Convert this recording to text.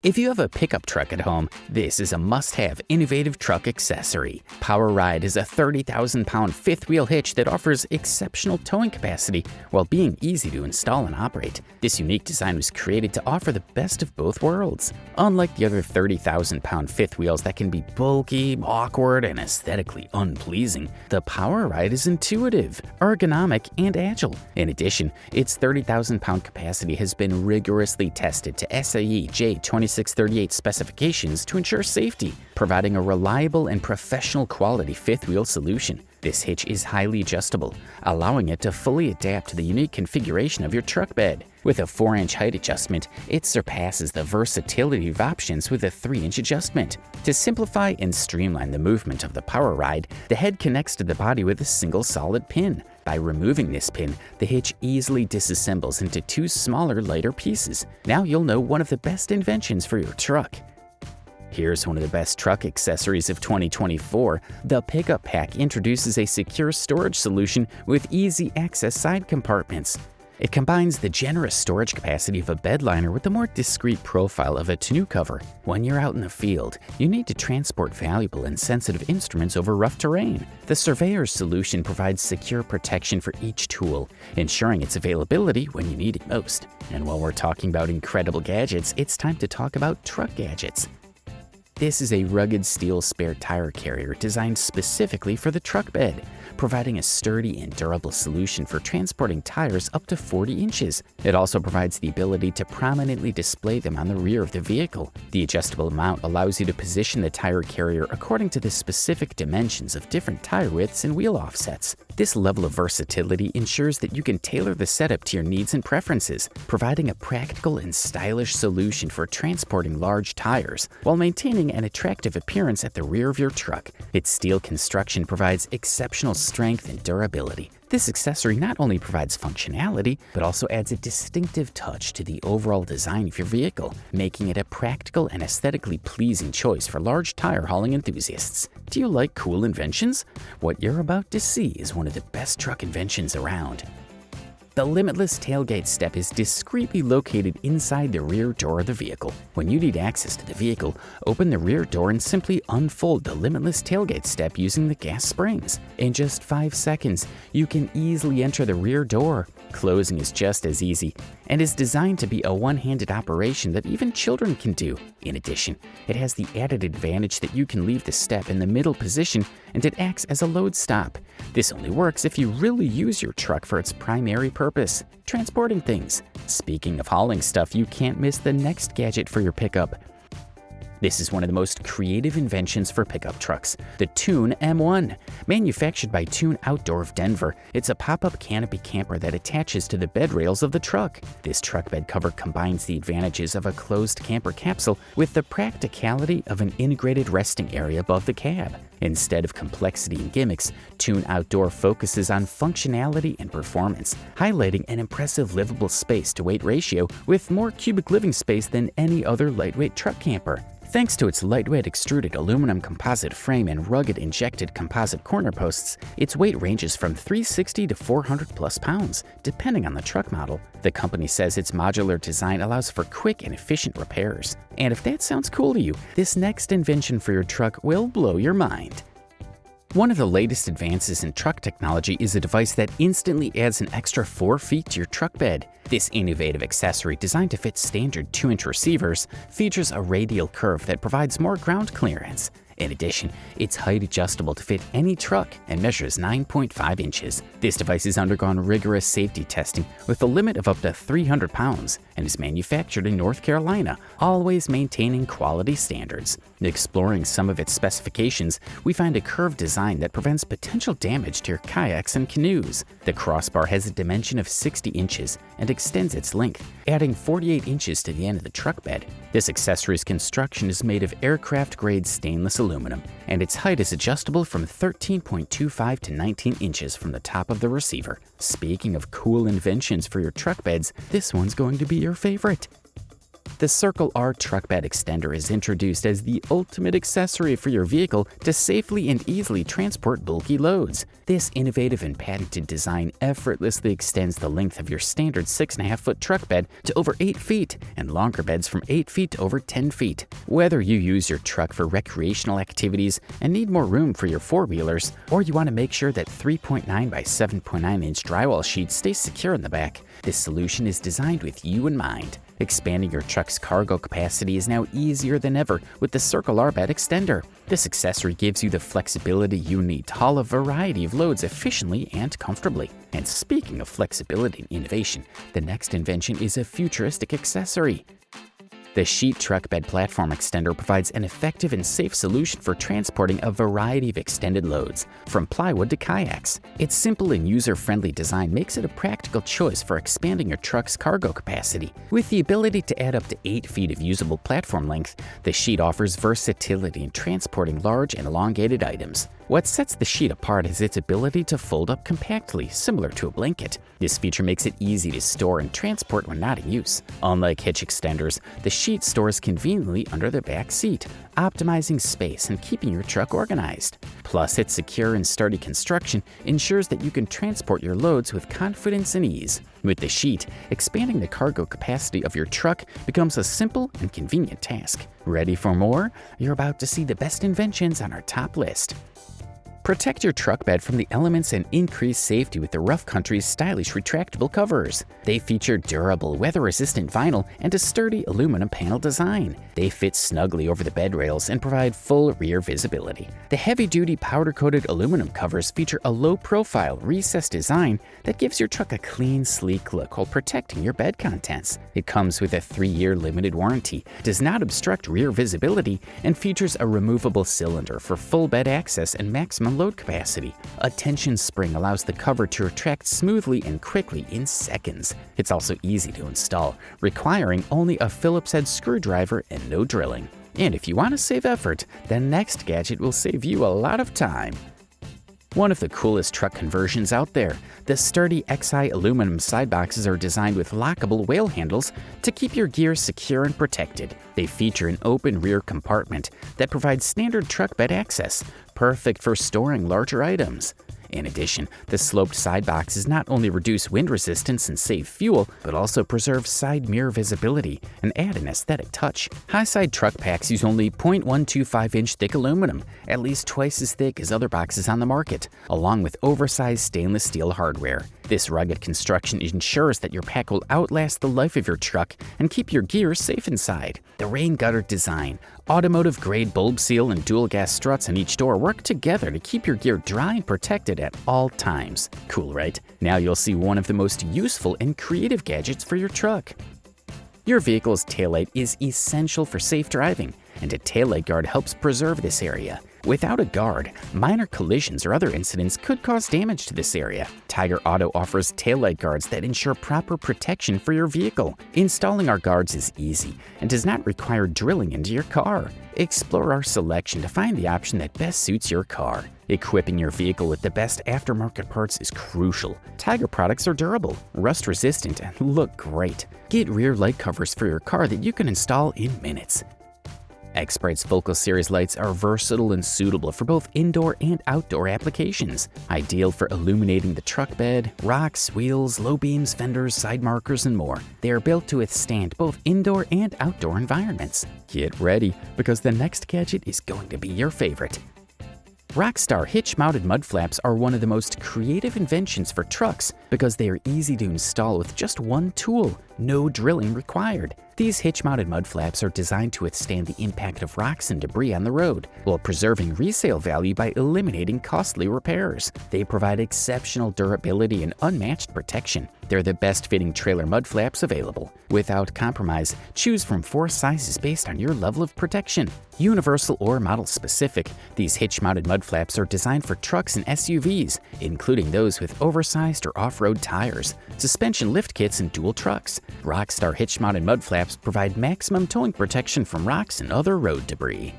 If you have a pickup truck at home, this is a must-have innovative truck accessory. PowerRide is a 30,000-pound fifth-wheel hitch that offers exceptional towing capacity while being easy to install and operate. This unique design was created to offer the best of both worlds. Unlike the other 30,000-pound fifth wheels that can be bulky, awkward, and aesthetically unpleasing, the PowerRide is intuitive, ergonomic, and agile. In addition, its 30,000-pound capacity has been rigorously tested to SAE J2638 specifications to ensure safety, providing a reliable and professional quality fifth wheel solution. This hitch is highly adjustable, allowing it to fully adapt to the unique configuration of your truck bed. With a 4-inch height adjustment, it surpasses the versatility of options with a 3-inch adjustment. To simplify and streamline the movement of the PowerRide, the head connects to the body with a single solid pin. By removing this pin, the hitch easily disassembles into 2 smaller, lighter pieces. Now you'll know one of the best inventions for your truck. Here's one of the best truck accessories of 2024. The Pickup Pack introduces a secure storage solution with easy access side compartments. It combines the generous storage capacity of a bed liner with the more discreet profile of a tonneau cover. When you're out in the field, you need to transport valuable and sensitive instruments over rough terrain. The Surveyor's solution provides secure protection for each tool, ensuring its availability when you need it most. And while we're talking about incredible gadgets, it's time to talk about truck gadgets. This is a rugged steel spare tire carrier designed specifically for the truck bed, providing a sturdy and durable solution for transporting tires up to 40 inches. It also provides the ability to prominently display them on the rear of the vehicle. The adjustable mount allows you to position the tire carrier according to the specific dimensions of different tire widths and wheel offsets. This level of versatility ensures that you can tailor the setup to your needs and preferences, providing a practical and stylish solution for transporting large tires while maintaining an attractive appearance at the rear of your truck. Its steel construction provides exceptional strength and durability. This accessory not only provides functionality, but also adds a distinctive touch to the overall design of your vehicle, making it a practical and aesthetically pleasing choice for large tire hauling enthusiasts. Do you like cool inventions? What you're about to see is one of the best truck inventions around. The limitless tailgate step is discreetly located inside the rear door of the vehicle. When you need access to the vehicle, open the rear door and simply unfold the limitless tailgate step using the gas springs. In just 5 seconds, you can easily enter the rear door. Closing is just as easy and is designed to be a one-handed operation that even children can do. In addition, it has the added advantage that you can leave the step in the middle position and it acts as a load stop. This only works if you really use your truck for its primary purpose, transporting things. Speaking of hauling stuff, you can't miss the next gadget for your pickup. This is one of the most creative inventions for pickup trucks, the Tune M1. Manufactured by Tune Outdoor of Denver, it's a pop-up canopy camper that attaches to the bed rails of the truck. This truck bed cover combines the advantages of a closed camper capsule with the practicality of an integrated resting area above the cab. Instead of complexity and gimmicks, Tune Outdoor focuses on functionality and performance, highlighting an impressive livable space-to-weight ratio with more cubic living space than any other lightweight truck camper. Thanks to its lightweight extruded aluminum composite frame and rugged injected composite corner posts, its weight ranges from 360 to 400 plus pounds, depending on the truck model. The company says its modular design allows for quick and efficient repairs. And if that sounds cool to you, this next invention for your truck will blow your mind. One of the latest advances in truck technology is a device that instantly adds an extra 4 feet to your truck bed. This innovative accessory, designed to fit standard 2-inch receivers, features a radial curve that provides more ground clearance. In addition, it's height adjustable to fit any truck and measures 9.5 inches. This device has undergone rigorous safety testing with a limit of up to 300 pounds and is manufactured in North Carolina, always maintaining quality standards. Exploring some of its specifications, we find a curved design that prevents potential damage to your kayaks and canoes. The crossbar has a dimension of 60 inches and extends its length, adding 48 inches to the end of the truck bed. This accessory's construction is made of aircraft-grade stainless aluminum, and its height is adjustable from 13.25 to 19 inches from the top of the receiver. Speaking of cool inventions for your truck beds, this one's going to be your favorite. The Circle R truck bed extender is introduced as the ultimate accessory for your vehicle to safely and easily transport bulky loads. This innovative and patented design effortlessly extends the length of your standard 6.5-foot truck bed to over 8 feet and longer beds from 8 feet to over 10 feet. Whether you use your truck for recreational activities and need more room for your four-wheelers, or you want to make sure that 3.9 by 7.9 inch drywall sheets stay secure in the back, this solution is designed with you in mind. Expanding your truck's cargo capacity is now easier than ever with the Circle R bed extender. This accessory gives you the flexibility you need to haul a variety of loads efficiently and comfortably. And speaking of flexibility and innovation, the next invention is a futuristic accessory. The Sheet Truck Bed Platform Extender provides an effective and safe solution for transporting a variety of extended loads, from plywood to kayaks. Its simple and user-friendly design makes it a practical choice for expanding your truck's cargo capacity. With the ability to add up to 8 feet of usable platform length, the Sheet offers versatility in transporting large and elongated items. What sets the Sheet apart is its ability to fold up compactly, similar to a blanket. This feature makes it easy to store and transport when not in use. Unlike hitch extenders, the Sheet stores conveniently under the back seat, optimizing space and keeping your truck organized. Plus, its secure and sturdy construction ensures that you can transport your loads with confidence and ease. With the Sheet, expanding the cargo capacity of your truck becomes a simple and convenient task. Ready for more? You're about to see the best inventions on our top list. Protect your truck bed from the elements and increase safety with the Rough Country's stylish retractable covers. They feature durable, weather-resistant vinyl and a sturdy aluminum panel design. They fit snugly over the bed rails and provide full rear visibility. The heavy-duty powder-coated aluminum covers feature a low-profile, recessed design that gives your truck a clean, sleek look while protecting your bed contents. It comes with a 3-year limited warranty, does not obstruct rear visibility, and features a removable cylinder for full bed access and maximum load capacity. A tension spring allows the cover to retract smoothly and quickly in seconds. It's also easy to install, requiring only a Phillips head screwdriver and no drilling. And if you want to save effort, the next gadget will save you a lot of time. One of the coolest truck conversions out there, the sturdy XI aluminum side boxes are designed with lockable whale handles to keep your gear secure and protected. They feature an open rear compartment that provides standard truck bed access, perfect for storing larger items. In addition, the sloped side boxes not only reduce wind resistance and save fuel, but also preserve side mirror visibility and add an aesthetic touch. High-side truck packs use only 0.125-inch thick aluminum, at least twice as thick as other boxes on the market, along with oversized stainless steel hardware. This rugged construction ensures that your pack will outlast the life of your truck and keep your gear safe inside. The rain gutter design, automotive-grade bulb seal, and dual gas struts on each door work together to keep your gear dry and protected at all times. Cool, right? Now you'll see one of the most useful and creative gadgets for your truck. Your vehicle's taillight is essential for safe driving, and a taillight guard helps preserve this area. Without a guard, minor collisions or other incidents could cause damage to this area. Tiger Auto offers taillight guards that ensure proper protection for your vehicle. Installing our guards is easy and does not require drilling into your car. Explore our selection to find the option that best suits your car. Equipping your vehicle with the best aftermarket parts is crucial. Tiger products are durable, rust-resistant, and look great. Get rear light covers for your car that you can install in minutes. X-Bright's Focal Series lights are versatile and suitable for both indoor and outdoor applications. Ideal for illuminating the truck bed, rocks, wheels, low beams, fenders, side markers, and more. They are built to withstand both indoor and outdoor environments. Get ready, because the next gadget is going to be your favorite. Rockstar hitch-mounted mud flaps are one of the most creative inventions for trucks because they are easy to install with just one tool, no drilling required. These hitch-mounted mud flaps are designed to withstand the impact of rocks and debris on the road, while preserving resale value by eliminating costly repairs. They provide exceptional durability and unmatched protection. They're the best-fitting trailer mud flaps available. Without compromise, choose from 4 sizes based on your level of protection. Universal or model-specific, these hitch-mounted mud flaps are designed for trucks and SUVs, including those with oversized or off-road tires, suspension lift kits, and dual trucks. Rockstar hitch-mounted mud flaps provide maximum towing protection from rocks and other road debris.